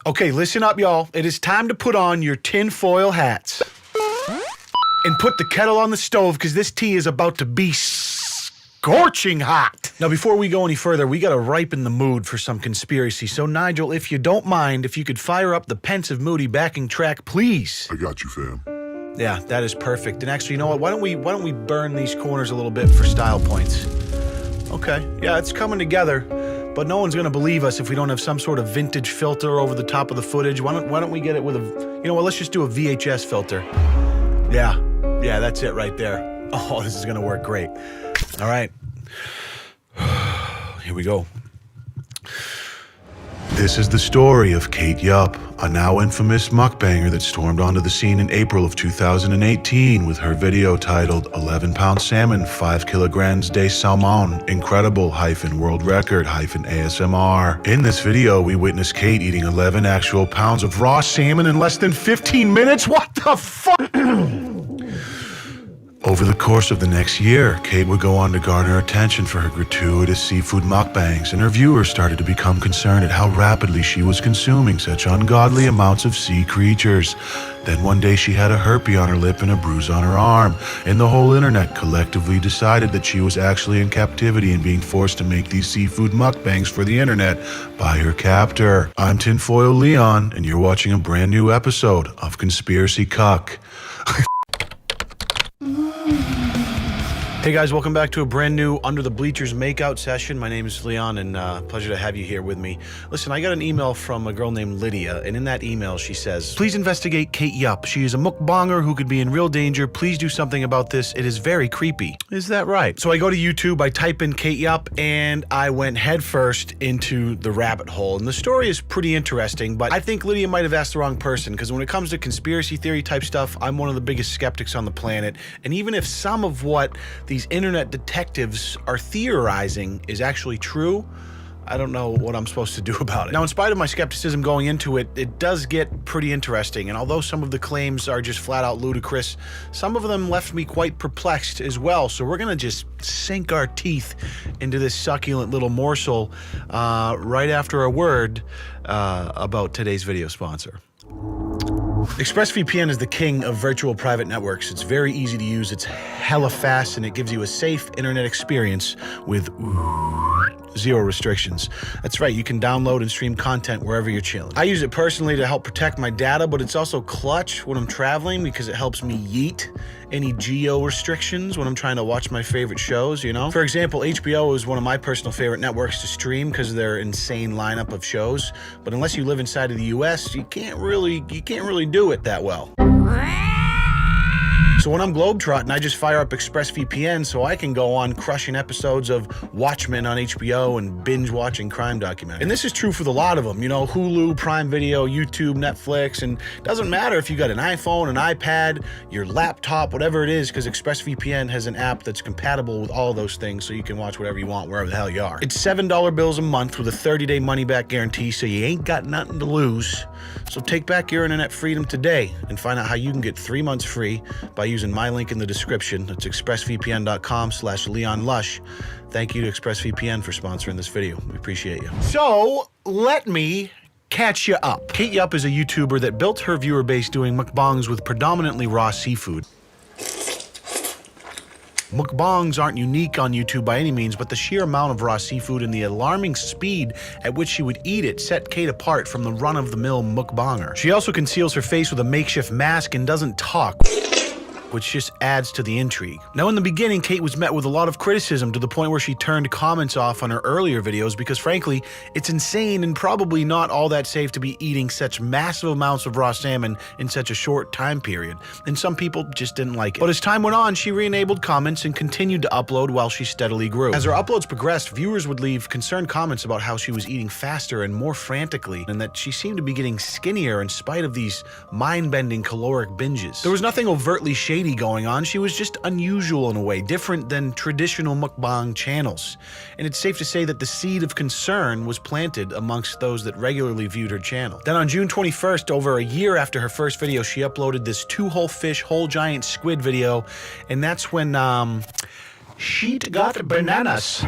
Okay, listen up, y'all. It is time to put on your tinfoil hats. And put the kettle on the stove, because this tea is about to be scorching hot. Now, before we go any further, we gotta ripen the mood for some conspiracy. So, Nigel, if you don't mind, if you could fire up the pensive, moody backing track, please. I got you, fam. Yeah, that is perfect. And actually, you know what? Why don't we burn these corners a little bit for style points? Okay, yeah, it's coming together. But no one's gonna believe us if we don't have some sort of vintage filter over the top of the footage. Why don't we get it with a, you know what, let's just do a VHS filter. Yeah, that's it right there. Oh, this is gonna work great. All right, here we go. This is the story of Kate Yupp, a now infamous mukbanger that stormed onto the scene in April of 2018 with her video titled 11-pound salmon, 5 kilograms de salmon, incredible -world record -ASMR. In this video, we witness Kate eating 11 actual pounds of raw salmon in less than 15 minutes. What the fuck? Over the course of the next year, Kate would go on to garner attention for her gratuitous seafood mukbangs, and her viewers started to become concerned at how rapidly she was consuming such ungodly amounts of sea creatures. Then one day she had a herpes on her lip and a bruise on her arm, and the whole internet collectively decided that she was actually in captivity and being forced to make these seafood mukbangs for the internet by her captor. I'm Tinfoil Leon, and you're watching a brand new episode of Conspiracy Cuck. Hey guys, welcome back to a brand new Under the Bleachers makeout session. My name is Leon, and pleasure to have you here with me. Listen, I got an email from a girl named Lydia, and in that email she says, "Please investigate Kate Yupp. She is a mukbanger who could be in real danger. Please do something about this. It is very creepy." Is that right? So I go to YouTube, I type in Kate Yupp, and I went headfirst into the rabbit hole. And the story is pretty interesting, but I think Lydia might have asked the wrong person, because when it comes to conspiracy theory type stuff, I'm one of the biggest skeptics on the planet. And even if some of what these internet detectives are theorizing is actually true, I don't know what I'm supposed to do about it. Now, in spite of my skepticism going into it, it does get pretty interesting, and although some of the claims are just flat out ludicrous, some of them left me quite perplexed as well. So we're gonna just sink our teeth into this succulent little morsel right after a word about today's video sponsor. ExpressVPN is the king of virtual private networks. It's very easy to use, it's hella fast, and it gives you a safe internet experience with zero restrictions. That's right, you can download and stream content wherever you're chilling. I use it personally to help protect my data, but it's also clutch when I'm traveling because it helps me yeet any geo restrictions when I'm trying to watch my favorite shows, you know? For example, HBO is one of my personal favorite networks to stream because of their insane lineup of shows, but unless you live inside of the US, you can't really do it that well. So when I'm globetrotting, I just fire up ExpressVPN so I can go on crushing episodes of Watchmen on HBO and binge watching crime documentaries. And this is true for the lot of them, you know, Hulu, Prime Video, YouTube, Netflix, and it doesn't matter if you got an iPhone, an iPad, your laptop, whatever it is, because ExpressVPN has an app that's compatible with all those things so you can watch whatever you want wherever the hell you are. It's $7 bills a month with a 30-day money-back guarantee, so you ain't got nothing to lose. So take back your internet freedom today and find out how you can get 3 months free by using my link in the description. That's expressvpn.com/LeonLush. Thank you to ExpressVPN for sponsoring this video. We appreciate you. So let me catch you up. Kate Yupp is a YouTuber that built her viewer base doing mukbangs with predominantly raw seafood. Mukbangs aren't unique on YouTube by any means, but the sheer amount of raw seafood and the alarming speed at which she would eat it set Kate apart from the run-of-the-mill mukbanger. She also conceals her face with a makeshift mask and doesn't talk, which just adds to the intrigue. Now, in the beginning, Kate was met with a lot of criticism to the point where she turned comments off on her earlier videos because, frankly, it's insane and probably not all that safe to be eating such massive amounts of raw salmon in such a short time period, and some people just didn't like it. But as time went on, she re-enabled comments and continued to upload while she steadily grew. As her uploads progressed, viewers would leave concerned comments about how she was eating faster and more frantically, and that she seemed to be getting skinnier in spite of these mind-bending caloric binges. There was nothing overtly shady going on. She was just unusual in a way, different than traditional mukbang channels. And it's safe to say that the seed of concern was planted amongst those that regularly viewed her channel. Then on June 21st, over a year after her first video, she uploaded this 2 whole fish, whole giant squid video, and that's when she'd got bananas.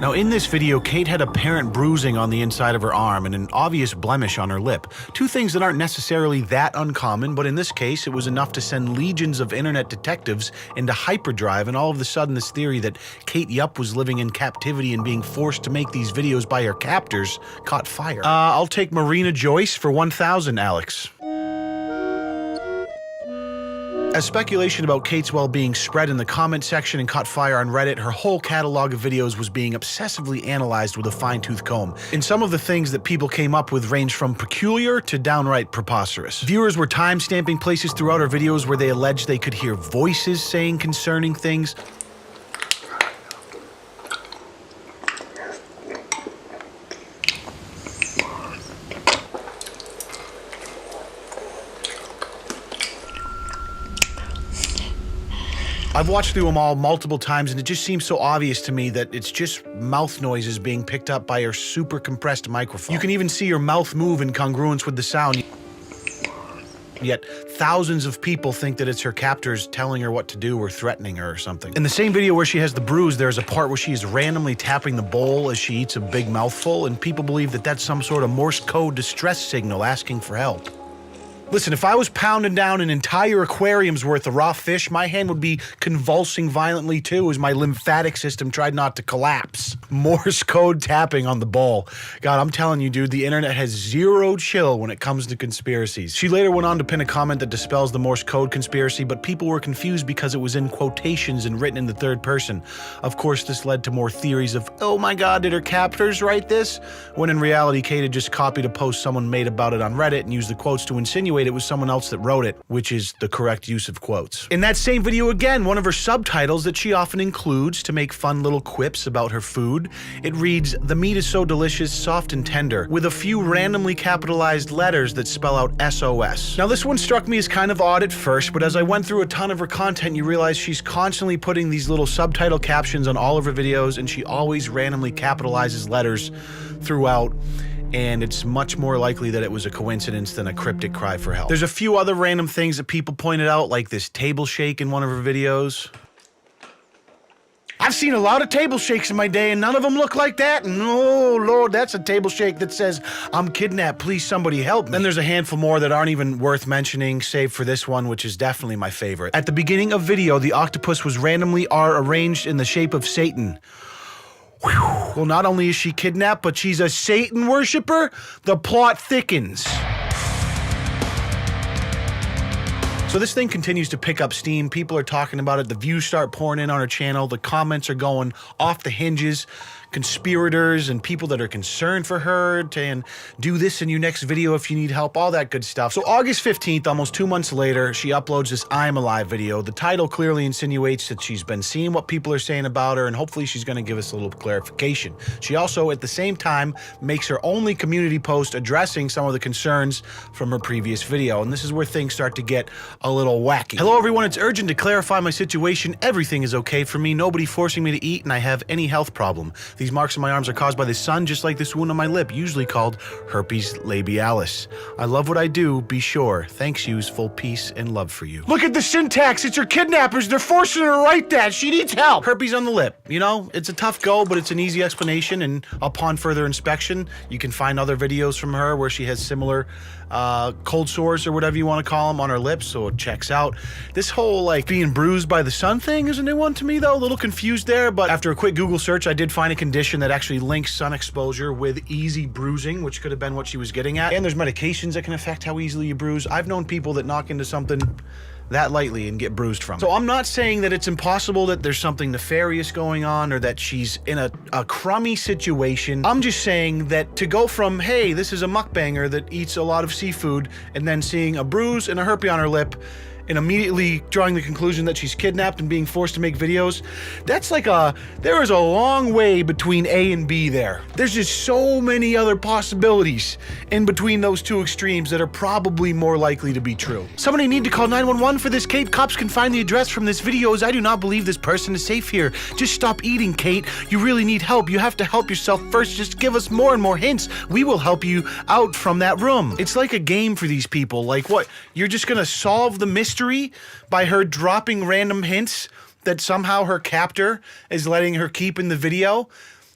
Now in this video, Kate had apparent bruising on the inside of her arm and an obvious blemish on her lip. Two things that aren't necessarily that uncommon, but in this case it was enough to send legions of internet detectives into hyperdrive, and all of a sudden this theory that Kate Yupp was living in captivity and being forced to make these videos by her captors caught fire. I'll take Marina Joyce for 1,000, Alex. As speculation about Kate's well-being spread in the comment section and caught fire on Reddit, her whole catalog of videos was being obsessively analyzed with a fine-tooth comb. And some of the things that people came up with ranged from peculiar to downright preposterous. Viewers were time-stamping places throughout her videos where they alleged they could hear voices saying concerning things. I've watched through them all multiple times, and it just seems so obvious to me that it's just mouth noises being picked up by her super compressed microphone. You can even see her mouth move in congruence with the sound. Yet thousands of people think that it's her captors telling her what to do or threatening her or something. In the same video where she has the bruise, there's a part where she is randomly tapping the bowl as she eats a big mouthful, and people believe that that's some sort of Morse code distress signal asking for help. Listen, if I was pounding down an entire aquarium's worth of raw fish, my hand would be convulsing violently too as my lymphatic system tried not to collapse. Morse code tapping on the bowl. God, I'm telling you, dude, the internet has zero chill when it comes to conspiracies. She later went on to pin a comment that dispels the Morse code conspiracy, but people were confused because it was in quotations and written in the third person. Of course, this led to more theories of, oh my God, did her captors write this? When in reality, Kate had just copied a post someone made about it on Reddit and used the quotes to insinuate it was someone else that wrote it, which is the correct use of quotes. In that same video again, one of her subtitles that she often includes to make fun little quips about her food, it reads, "The meat is so delicious, soft and tender," with a few randomly capitalized letters that spell out SOS. Now this one struck me as kind of odd at first, but as I went through a ton of her content, you realize she's constantly putting these little subtitle captions on all of her videos, and she always randomly capitalizes letters throughout. And it's much more likely that it was a coincidence than a cryptic cry for help. There's a few other random things that people pointed out, like this table shake in one of her videos. I've seen a lot of table shakes in my day, and none of them look like that. And oh, Lord, that's a table shake that says, "I'm kidnapped, please somebody help me." Then there's a handful more that aren't even worth mentioning, save for this one, which is definitely my favorite. At the beginning of video, the octopus was randomly arranged in the shape of Satan. Well, not only is she kidnapped, but she's a Satan worshiper. The plot thickens. So this thing continues to pick up steam. People are talking about it. The views start pouring in on her channel. The comments are going off the hinges. Conspirators and people that are concerned for her and do this in your next video if you need help, all that good stuff. So August 15th, almost 2 months later, she uploads this I'm Alive video. The title clearly insinuates that she's been seeing what people are saying about her, and hopefully she's going to give us a little clarification. She also, at the same time, makes her only community post addressing some of the concerns from her previous video, and this is where things start to get a little wacky. Hello everyone, it's urgent to clarify my situation. Everything is okay for me, nobody forcing me to eat, and I have any health problem. These marks on my arms are caused by the sun, just like this wound on my lip, usually called herpes labialis. I love what I do, be sure. Thanks yous, full peace and love for you. Look at the syntax, it's her kidnappers, they're forcing her to write that, she needs help. Herpes on the lip, you know, it's a tough go, but it's an easy explanation, and upon further inspection, you can find other videos from her where she has similar cold sores or whatever you want to call them on her lips, so it checks out. This whole like being bruised by the sun thing is a new one to me though, a little confused there, but after a quick Google search I did find a condition that actually links sun exposure with easy bruising, which could have been what she was getting at. And there's medications that can affect how easily you bruise. I've known people that knock into something that lightly and get bruised from it. So I'm not saying that it's impossible that there's something nefarious going on or that she's in a crummy situation. I'm just saying that to go from, hey, this is a mukbanger that eats a lot of seafood, and then seeing a bruise and a herpes on her lip, and immediately drawing the conclusion that she's kidnapped and being forced to make videos, that's like there is a long way between A and B there. There's just so many other possibilities in between those two extremes that are probably more likely to be true. Somebody need to call 911 for this, Kate. Cops can find the address from this video, as I do not believe this person is safe here. Just stop eating, Kate. You really need help. You have to help yourself first. Just give us more and more hints. We will help you out from that room. It's like a game for these people. Like what? You're just gonna solve the mystery by her dropping random hints that somehow her captor is letting her keep in the video?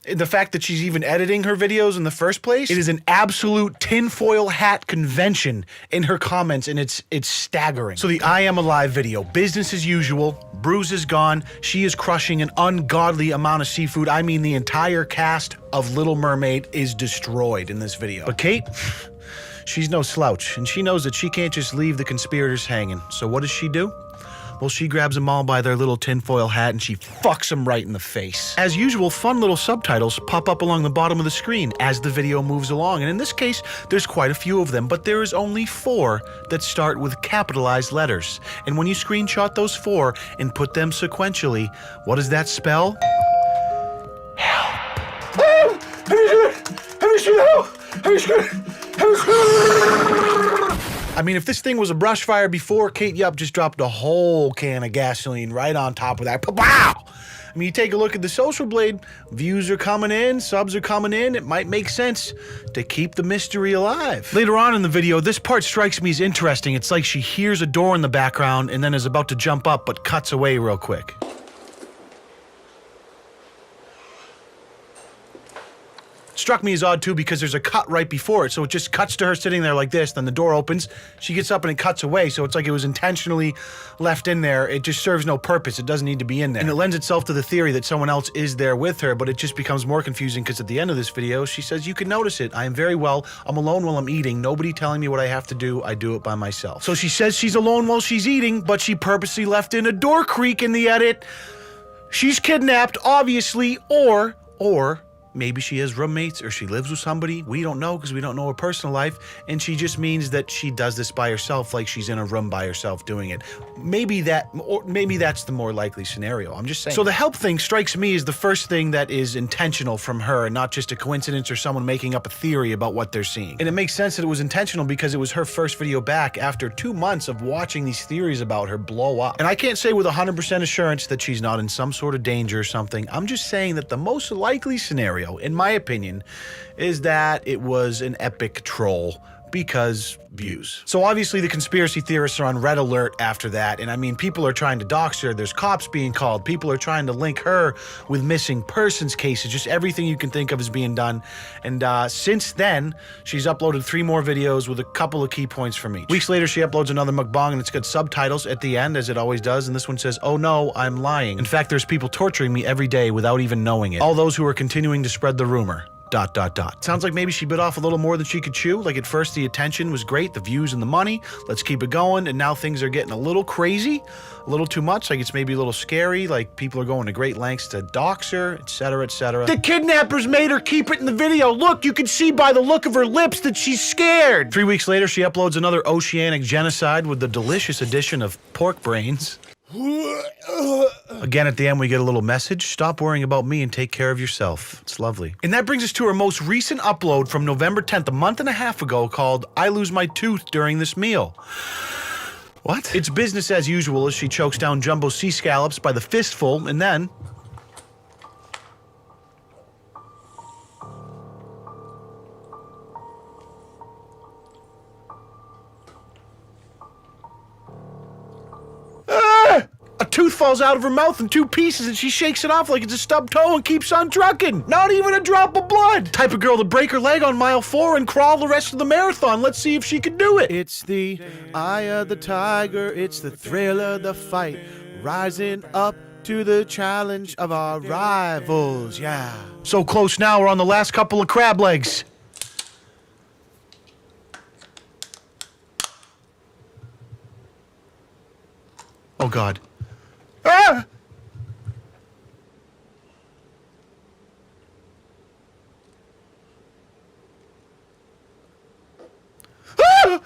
the fact that she's even editing her videos in the first place. It is an absolute tinfoil hat convention in her comments, and it's staggering. So the I Am Alive video, business as usual, Bruce is gone, she is crushing an ungodly amount of seafood. I mean, the entire cast of Little Mermaid is destroyed in this video. But Kate, she's no slouch, and she knows that she can't just leave the conspirators hanging. So what does she do? Well, she grabs them all by their little tinfoil hat and she fucks them right in the face. As usual, fun little subtitles pop up along the bottom of the screen as the video moves along, and in this case, there's quite a few of them, but there is only 4 that start with capitalized letters. And when you screenshot those 4 and put them sequentially, what does that spell? Help. I mean, if this thing was a brush fire before, Kate Yup just dropped a whole can of gasoline right on top of that. Wow! I mean, you take a look at the Social Blade, views are coming in, subs are coming in, it might make sense to keep the mystery alive. Later on in the video, this part strikes me as interesting. It's like she hears a door in the background and then is about to jump up, but cuts away real quick. Struck me as odd too because there's a cut right before it, so it just cuts to her sitting there like this, then the door opens, she gets up and it cuts away, so it's like it was intentionally left in there. It just serves no purpose, it doesn't need to be in there. And it lends itself to the theory that someone else is there with her, but it just becomes more confusing because at the end of this video, she says, "You can notice it, I am very well, I'm alone while I'm eating, nobody telling me what I have to do, I do it by myself." So she says she's alone while she's eating, but she purposely left in a door creak in the edit. She's kidnapped, obviously, or maybe she has roommates or she lives with somebody. We don't know because we don't know her personal life, and she just means that she does this by herself, like she's in a room by herself doing it. Maybe that's the more likely scenario. I'm just saying. So the help thing strikes me as the first thing that is intentional from her and not just a coincidence or someone making up a theory about what they're seeing. And it makes sense that it was intentional because it was her first video back after 2 months of watching these theories about her blow up. And I can't say with 100% assurance that she's not in some sort of danger or something. I'm just saying that the most likely scenario, in my opinion, is that it was an epic troll because views. So obviously the conspiracy theorists are on red alert after that, and I mean, people are trying to dox her, there's cops being called, people are trying to link her with missing persons cases, just everything you can think of is being done. And since then, she's uploaded 3 more videos with a couple of key points from each. Weeks later, she uploads another mukbang and it's got subtitles at the end, as it always does, and this one says, "Oh no, I'm lying. In fact, there's people torturing me every day without even knowing it. All those who are continuing to spread the rumor. ... Sounds like maybe she bit off a little more than she could chew. Like at first the attention was great, the views and the money, let's keep it going, and now things are getting a little crazy, a little too much, like it's maybe a little scary, like people are going to great lengths to dox her, etc, etc. The kidnappers made her keep it in the video. Look, you can see by the look of her lips that she's scared. 3 weeks later, she uploads another oceanic genocide with the delicious addition of pork brains. Again, at the end, we get a little message. Stop worrying about me and take care of yourself. It's lovely. And that brings us to her most recent upload from November 10th, a month and a half ago, called "I Lose My Tooth During This Meal." What? It's business as usual as she chokes down jumbo sea scallops by the fistful, and then... a tooth falls out of her mouth in 2 pieces and she shakes it off like it's a stubbed toe and keeps on trucking. Not even a drop of blood. Type of girl to break her leg on mile 4 and crawl the rest of the marathon. Let's see if she can do it. It's the eye of the tiger. It's the thrill of the fight. Rising up to the challenge of our rivals. Yeah. So close now. We're on the last couple of crab legs. Oh God. Ah! Ah!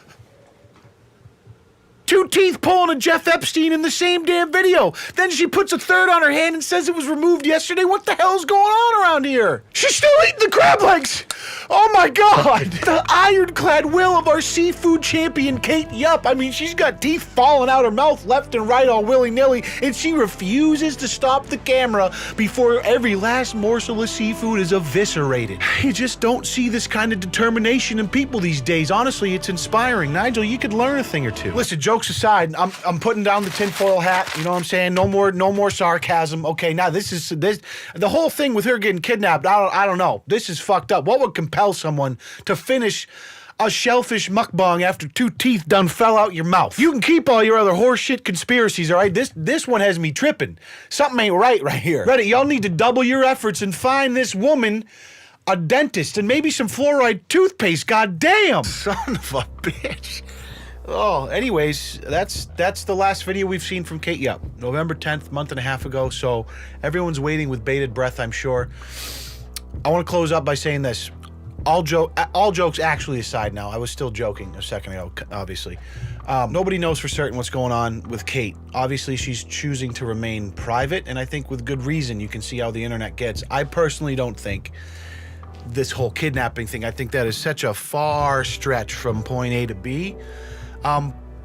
2 teeth pulling a Jeff Epstein in the same damn video. Then she puts a third on her hand and says it was removed yesterday. What the hell's going on around here? She's still eating the crab legs. Oh my God! The ironclad will of our seafood champion, Kate Yupp. I mean, she's got teeth falling out her mouth left and right all willy-nilly, and she refuses to stop the camera before every last morsel of seafood is eviscerated. You just don't see this kind of determination in people these days. Honestly, it's inspiring. Nigel, you could learn a thing or two. Listen, jokes aside, I'm putting down the tinfoil hat. You know what I'm saying? No more sarcasm. Okay, now this the whole thing with her getting kidnapped. I don't know. This is fucked up. What would compel someone to finish a shellfish mukbang after 2 teeth done fell out your mouth? You can keep all your other horseshit conspiracies, all right? This one has me tripping. Something ain't right here. Reddit, y'all need to double your efforts and find this woman a dentist and maybe some fluoride toothpaste. God damn. Son of a bitch. Oh, anyways, that's the last video we've seen from Kate Yupp. November 10th, month and a half ago, so everyone's waiting with bated breath, I'm sure. I want to close up by saying this. All jokes actually aside now, I was still joking a second ago, obviously. Nobody knows for certain what's going on with Kate. Obviously, she's choosing to remain private, and I think with good reason. You can see how the internet gets. I personally don't think this whole kidnapping thing, I think that is such a far stretch from point A to B.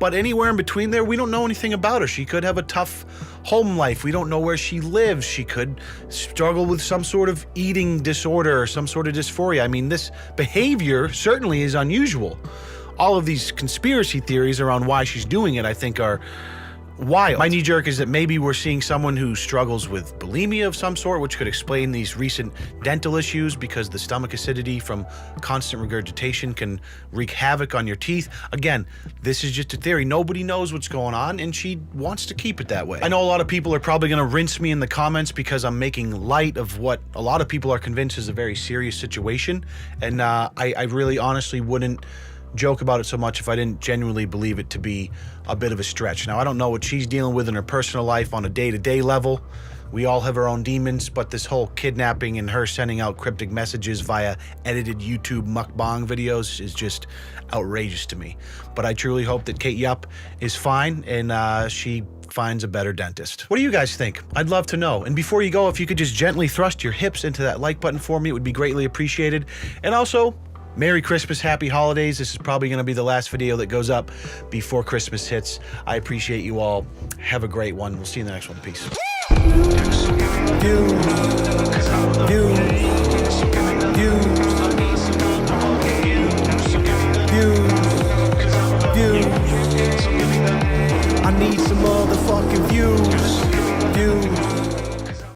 But anywhere in between there, we don't know anything about her. She could have a tough home life. We don't know where she lives. She could struggle with some sort of eating disorder or some sort of dysphoria. I mean, this behavior certainly is unusual. All of these conspiracy theories around why she's doing it, I think, are wild. My knee jerk is that maybe we're seeing someone who struggles with bulimia of some sort, which could explain these recent dental issues, because the stomach acidity from constant regurgitation can wreak havoc on your teeth. Again, this is just a theory. Nobody knows what's going on, and she wants to keep it that way. I know a lot of people are probably going to rinse me in the comments because I'm making light of what a lot of people are convinced is a very serious situation, and I really honestly wouldn't joke about it so much if I didn't genuinely believe it to be a bit of a stretch. Now, I don't know what she's dealing with in her personal life on a day-to-day level. We all have our own demons, but this whole kidnapping and her sending out cryptic messages via edited YouTube mukbang videos is just outrageous to me. But I truly hope that Kate Yupp is fine and she finds a better dentist. What do you guys think? I'd love to know. And before you go, if you could just gently thrust your hips into that like button for me, it would be greatly appreciated. And also, Merry Christmas, Happy Holidays. This is probably going to be the last video that goes up before Christmas hits. I appreciate you all. Have a great one. We'll see you in the next one. Peace. I need some motherfucking views.